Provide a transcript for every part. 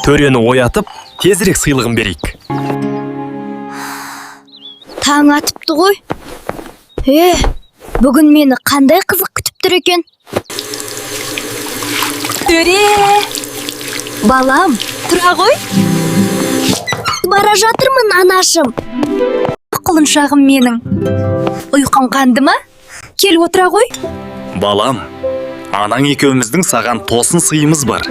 Төрені оятып, тезірек сыйлығын берейік. Таң атыпты ғой. Бүгін мені қандай қызық күтіп тұр екен? Төре! Балам, тұра ғой. Бара жатырмын, анашым. Құлыншағым менің. Ұйқың қанды ма? Кел отыра ғой. Балам, анаң екеуміздің саған тосын сыйымыз бар.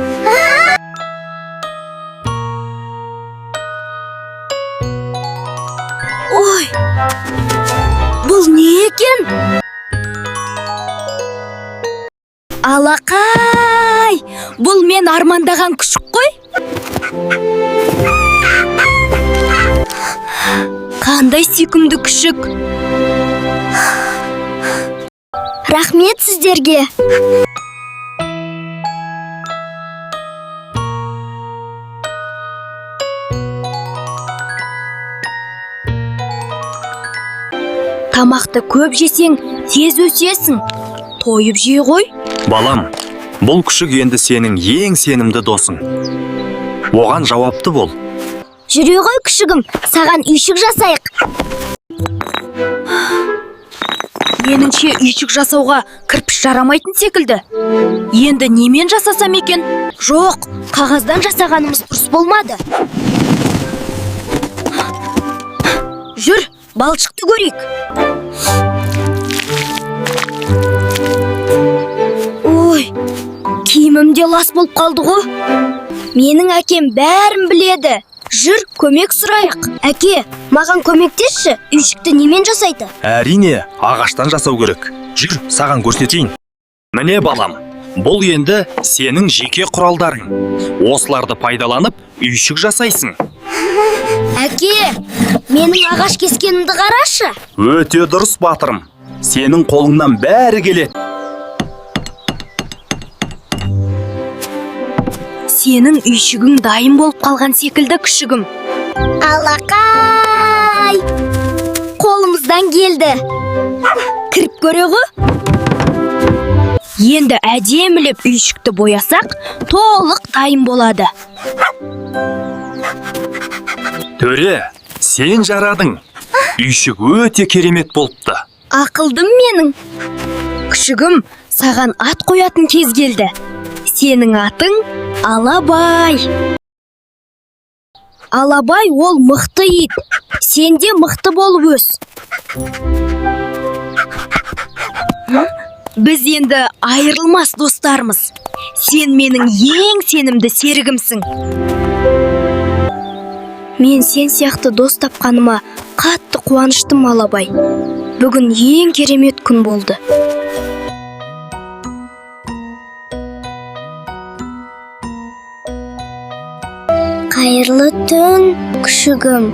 Ой, бұл не екен? Алақай, бұл мен армандаған күшік қой. Қандай сүйкімді күшік. Рахмет сіздерге. Тамақты көп жесең, тез өсесің. Тойып жей ғой. Балам, бұл күшік енді сенің ең сенімді досың. Оған жауапты бол. Жүре ғой күшігім, саған үйшік жасайық. Меніңше үйшік жасауға кірпіш жарамайтын секілді. Енді немен жасасам екен? Жоқ, қағаздан жасағанымыз дұрыс болмады. Жүр, балшықты көрейік. Ой, киімімде лас болып қалды ғой. Менің әкем бәрін біледі. Жүр, көмек сұрайық. Әке, маған көмектесші, үйшікті немен жасайды? Әрине, ағаштан жасау керек. Жүр, саған көрсетейін. Міне балам, бұл енді сенің жеке құралдарың. Осыларды пайдаланып, үйшік жасайсың. Әке, менің ағаш кескенімді қарашы. Өте дұрыс батырым. Сенің қолыңнан бәрі келеді. Сенің үйшігің дайын болып қалған секілді күшігім. Алақай! Қолымыздан келді. Кіріп көре ғой. Енді әдемілеп үйшікті боясақ, толық дайын болады. Төре, сен жарадың. Үйшік өте керемет болыпты. Ақылдым менің. Күшігім, саған ат қоятын кез келді. Сенің атың Алабай. Алабай ол мықты ит. Сен де мықты болып өс. Біз енді айырылмас достармыз. Сен менің ең сенімді серігімсің. Мен сен сияқты дос тапқаныма қатты қуаныштым, Алабай. Бүгін ең керемет күн болды. Қайырлы түн, күшігім.